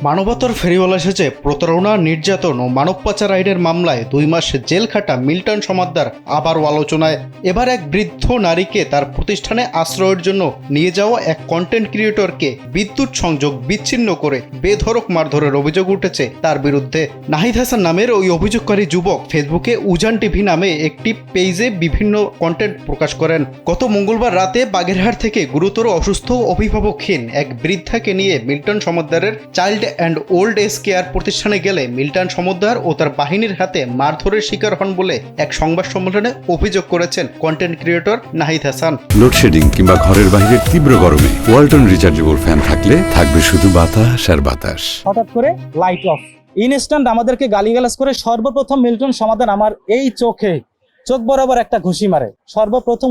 মানবতার ফেরিওয়ালা সেজে প্রতারণা, নির্যাতন ও মানব পাচার আইনের মামলায় 2 মাস জেল খাটা মিল্টন সমাদ্দার আবারও আলোচনায়। এবার এক বৃদ্ধ নারীকে তার প্রতিষ্ঠানে আশ্রয়ের জন্য নিয়ে যাওয়া এক কন্টেন্ট ক্রিয়েটরকে বিদ্যুৎ সংযোগ বিচ্ছিন্ন করে বেধড়ক মারধরের অভিযোগ উঠেছে তার বিরুদ্ধে। নাহিদ হাসান নামের ওই অভিযোগকারী যুবক ফেসবুকে উজান টিভি নামে একটি পেজে বিভিন্ন কন্টেন্ট প্রকাশ করেন। গত মঙ্গলবার রাতে বাগেরহাট থেকে গুরুতর অসুস্থ অভিভাবকহীন এক বৃদ্ধাকে নিয়ে মিল্টন সমাদ্দারের child and old age care প্রতিষ্ঠানে গেলে মিল্টন সমাদ্দার ও তার বাহিনীর হাতে মারধরের শিকার হন বলে এক সংবাদ সম্মেলনে অভিযোগ করেছেন content creator Nahid Hasan. Load shedding কিংবা ঘরের বাইরের তীব্র গরমে ওয়ালটন রিচার্জেবল ফ্যান থাকলে থাকবে শুধু বাতাস আর বাতাস। হঠাৎ করে লাইট অফ, ইনস্ট্যান্ট আমাদেরকে গালিগালাজ করে সর্বপ্রথম মিল্টন সমাদ্দার আমার এই চোখ বরাবর একটা ঘুষি মারে। সর্বপ্রথম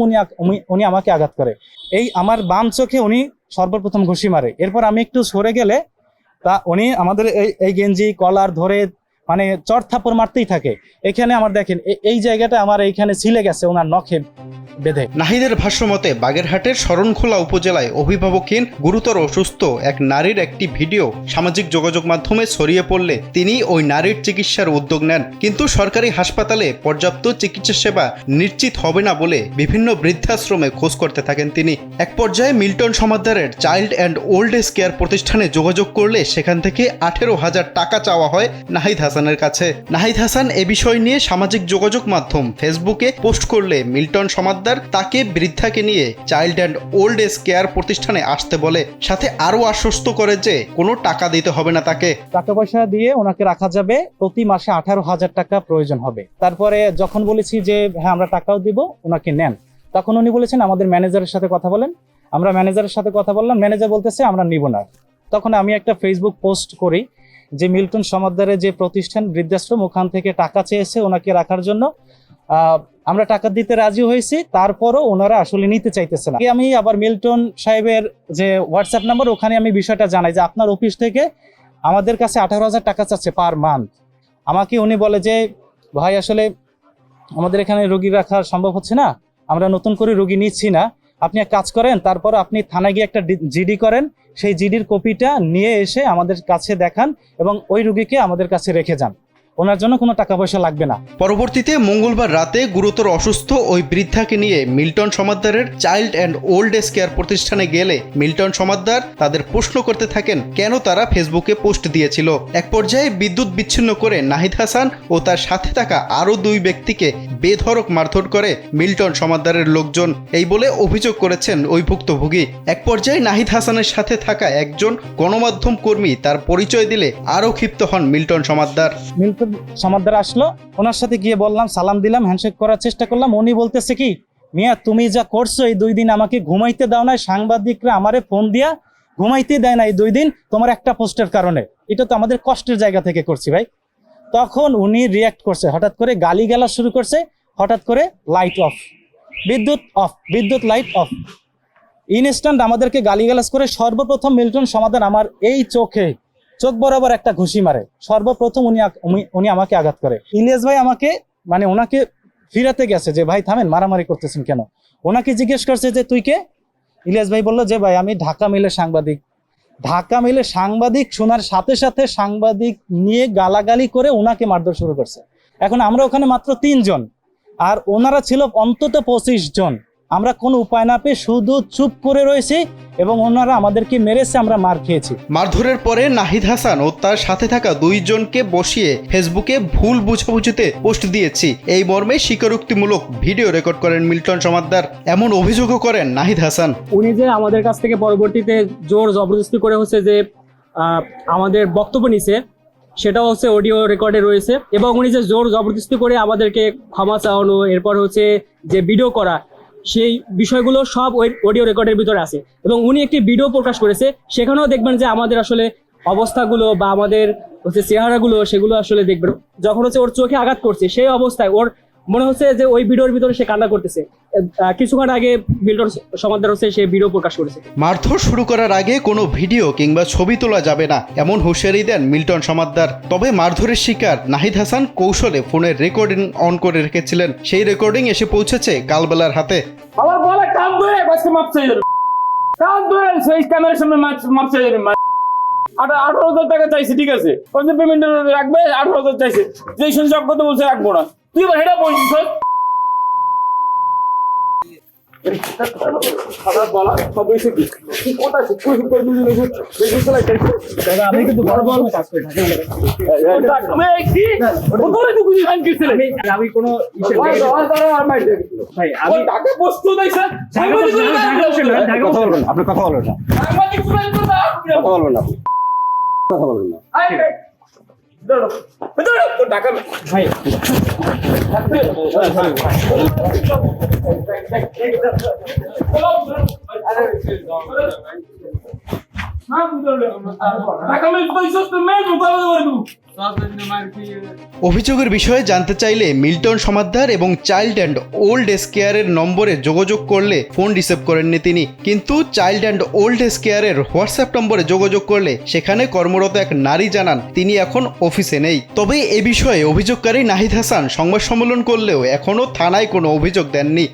উনি আমাকে আঘাত করে, এই আমার বাম চোখে উনি সর্বপ্রথম ঘুষি মারে। এরপর আমি একটু সরে গেলে তা উনি আমাদের এই গেঞ্জি কলার ধরে মানে চড় থাপ্পড় মারতেই থাকে। এখানে আমার দেখেন এই জায়গাটা আমার এইখানে ছিলে গেছে ওনার নখে বেঁধে। নাহিদের ভাষ্যমতে বাগেরহাটের শরণখোলা উপজেলায় অভিভাবকহীন গুরুতর অসুস্থ এক নারীর একটি ভিডিও সামাজিক যোগাযোগ মাধ্যমে ছড়িয়ে পড়লে তিনি ওই নারীর চিকিৎসার উদ্যোগ নেন, কিন্তু সরকারি হাসপাতালে পর্যাপ্ত চিকিৎসা সেবা নিশ্চিত হবে না বলে বিভিন্ন বৃদ্ধাশ্রমে খোঁজ করতে থাকেন তিনি। এক পর্যায়ে মিল্টন সমাদ্দারের child and old age care প্রতিষ্ঠানে যোগাযোগ করলে সেখান থেকে 18,000 টাকা চাওয়া হয় নাহিদ হাসানের কাছে। নাহিদ হাসান এ বিষয় নিয়ে সামাজিক যোগাযোগ মাধ্যম ফেসবুকে পোস্ট করলে মিল্টন সমাদ্দার তাকে বৃদ্ধাকে নিয়ে child and old age care প্রতিষ্ঠানে আসতে বলে, সাথে আরো আশ্বস্ত করে যে কোনো টাকা দিতে হবে না তাকে। টাকা পয়সা দিয়ে ওনাকে রাখা যাবে, প্রতি মাসে 18,000 টাকা প্রয়োজন হবে। তারপরে যখন বলেছি যে হ্যাঁ আমরা টাকাও দিব, ওনাকে নেন, তখন উনি বলেছেন আমাদের ম্যানেজারের সাথে কথা বলেন। আমরা ম্যানেজারের সাথে কথা বললাম, ম্যানেজার বলতেছে আমরা নিব না। তখন আমি একটা ফেসবুক পোস্ট করি যে মিল্টন সমাদ্দারের যে প্রতিষ্ঠান বৃদ্ধাশ্রম ওখান থেকে টাকা চেয়েছে ওনাকে রাখার জন্য, আমরা টাকা দিতে রাজি হয়েছি, তারপরও ওনারা আসলে নিতে চাইতেছে না। আমি আবার মিল্টন সাহেবের যে হোয়াটসঅ্যাপ নাম্বার ওখানে আমি বিষয়টা জানাই যে আপনার অফিস থেকে আমাদের কাছে 18,000 টাকা চাচ্ছে পার মান্থ। আমাকে উনি বলে যে ভাই আসলে আমাদের এখানে রোগী রাখা সম্ভব হচ্ছে না, আমরা নতুন করে রোগী নিচ্ছি না, আপনি এক কাজ করেন, তারপর আপনি থানায় গিয়ে একটা জিডি করেন, সেই জিডির কপিটা নিয়ে এসে আমাদের কাছে দেখান এবং ওই রোগীকে আমাদের কাছে রেখে যান, ওনার জন্য কোনো টাকা পয়সা লাগবে না। পরবর্তীতে মঙ্গলবার রাতে গুরুতর অসুস্থ ওই বৃদ্ধাকে নিয়ে মিল্টন সমাদ্দারের child and old age care প্রতিষ্ঠানে গেলে মিল্টন সমাদ্দার তাদের প্রশ্ন করতে থাকেন কেন তারা ফেসবুকে পোস্ট দিয়েছিল। এক পর্যায়ে বিদ্যুৎ বিচ্ছিন্ন করে নাহিদ হাসান ও তার সাথে থাকা আরও 2 ব্যক্তিকে বেধড়ক মারধর করে মিল্টন সমাদ্দারের লোকজন, এই বলে অভিযোগ করেছেন ওই ভুক্তভোগী। এক পর্যায়ে নাহিদ হাসানের সাথে থাকা একজন গণমাধ্যম কর্মী তার পরিচয় দিলে আরও ক্ষিপ্ত হন মিল্টন সমাদ্দার। মিল্টন সমাদ্দার আসলো, ওনার সাথে গিয়ে বললাম, সালাম দিলাম, হ্যান্ডশেক করার চেষ্টা করলাম। উনি বলতেছে কি মিয়া তুমি যা করছো, এই 2 দিন আমাকে ঘুমাইতে দাও না, সাংবাদিকরা আমারে ফোন দিয়া ঘুমাইতে দেয় না এই 2 দিন তোমার একটা পোস্টের কারণে, এটা তো আমাদের কষ্টের জায়গা থেকে করছি ভাই। তখন উনি রিয়াক্ট করছে, হঠাৎ করে গালিগালাজ শুরু করছে, হঠাৎ করে লাইট অফ, বিদ্যুৎ লাইট অফ, ইনস্ট্যান্ট আমাদেরকে গালিগালাজ করে সর্বপ্রথম মিল্টন সমাদ্দার আমার এই চোখ বরাবর একটা ঘুষি মারে। সর্বপ্রথম উনি আমাকে আঘাত করে। ইলিয়াস ভাই আমাকে মানে ওনাকে ফিরাতে গেছে যে ভাই থামেন, মারামারি করতেছেন কেন। ওনাকে জিজ্ঞেস করছে যে তুই কে। ইলিয়াস ভাই বললো যে ভাই আমি ঢাকা মেলে সাংবাদিক। শোনার সাথে সাথে সাংবাদিক নিয়ে গালাগালি করে ওনাকে মারধর শুরু করছে। এখন আমরা ওখানে মাত্র 3 জন আর ওনারা ছিল অন্তত 25 জন। আমরা কোনো উপায় না পেয়ে শুধু চুপ করে রয়েছি এবং ওনারা আমাদেরকে মেরেছে, আমরা মার খেয়েছি। মারধরের পরে নাহিদ হাসান ও তার সাথে থাকা 2 জনকে বসিয়ে ফেসবুকে ভুল বুঝাবুঝিতে পোস্ট দিয়েছি এই মর্মে স্বীকারোক্তিমূলক ভিডিও রেকর্ড করেন মিল্টন সমাদ্দার, এমন অভিযোগও করেন নাহিদ হাসান। উনি যে আমাদের কাছ থেকে পরবর্তীতে জোর জবরদস্তি করে হচ্ছে যে আমাদের বক্তব্য নিছে, সেটাও হচ্ছে অডিও রেকর্ডে রয়েছে, এবং উনি যে জোর জবরদস্তি করে আমাদেরকে ক্ষমা চাওয়ানো, এরপর হচ্ছে যে ভিডিও করা, সেই বিষয়গুলো সব ওই অডিও রেকর্ডের ভিতরে আছে। এবং উনি একটি ভিডিও প্রকাশ করেছে, সেখানেও দেখবেন যে আমাদের আসলে অবস্থাগুলো বা আমাদের হচ্ছে চেহারাগুলো সেগুলো আসলে দেখবেন। যখন হচ্ছে ওর চোখে আঘাত করছে সেই অবস্থায় ওর মনে হচ্ছে যে ওই ভিডিওর ভিতরে সে কান্না করতেছে। কিছুক্ষণ আগে মিল্টন সমাদ্দার হচ্ছে সে ভিডিও প্রকাশ করেছে। মারধর শুরু করার আগে কোনো ভিডিও কিংবা ছবি তোলা যাবে না এমন হুঁশিয়ারি দেন মিল্টন সমাদ্দার। তবে মারধরের শিকার নাহিদ হাসান কৌশলে ফোনের রেকর্ডিং অন করে রেখেছিলেন, সেই রেকর্ডিং এসে পৌঁছেছে কালবেলার হাতে। আমার বলা কাম ধরে বসে মাপ চাই, কাম ধরে সেই ক্যামেরার সামনে মাপ চাই, 18,000 টাকা চাইছে, ঠিক আছে, পেমেন্ট রাখবে, 18,000 চাইছে, যেই শুনছি অজ্ঞতা বলছে রাখবো না, তুই এবার হেটা বলছিস আমি কিন্তু বড় বড় কাজ করি আমি কোনো ভাই আমি টাকা বস্তু দিয়েছে আপনি কথা বলবেন না কথা বলবেন না টাকা ভাই অভিযোগের বিষয়ে জানতে চাইলে মিল্টন সমাদ্দার এবং চাইল্ড অ্যান্ড ওল্ড এজ কেয়ারের নম্বরে যোগাযোগ করলে ফোন রিসিভ করেননি তিনি। কিন্তু চাইল্ড অ্যান্ড ওল্ড এজ কেয়ারের হোয়াটসঅ্যাপ নম্বরে যোগাযোগ করলে সেখানে কর্মরত এক নারী জানান তিনি এখন অফিসে নেই। তবে এ বিষয়ে অভিযোগকারী নাহিদ হাসান সংবাদ সম্মেলন করলেও এখনও থানায় কোনো অভিযোগ দেননি।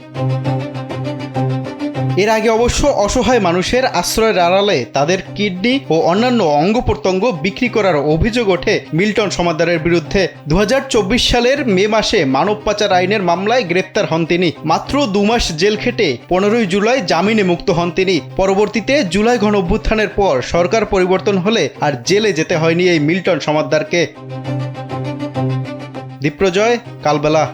এর আগে অবশ্য অসহায় মানুষের আশ্রয়ের আড়ালে তাদের কিডনি ও অন্যান্য অঙ্গ প্রত্যঙ্গ বিক্রি করার অভিযোগ ওঠে মিল্টন সমাদ্দারের বিরুদ্ধে। 2024 সালের মে মাসে মানব পাচার আইনের মামলায় গ্রেপ্তার হন তিনি। মাত্র 2 মাস জেল খেটে 15 জুলাই জামিনে মুক্ত হন তিনি। পরবর্তীতে জুলাই গণ অভ্যুত্থানের পর সরকার পরিবর্তন হলে আর জেলে যেতে হয়নি এই মিল্টন সমাদ্দারকে। দীপ্রজয়, কালবেলা।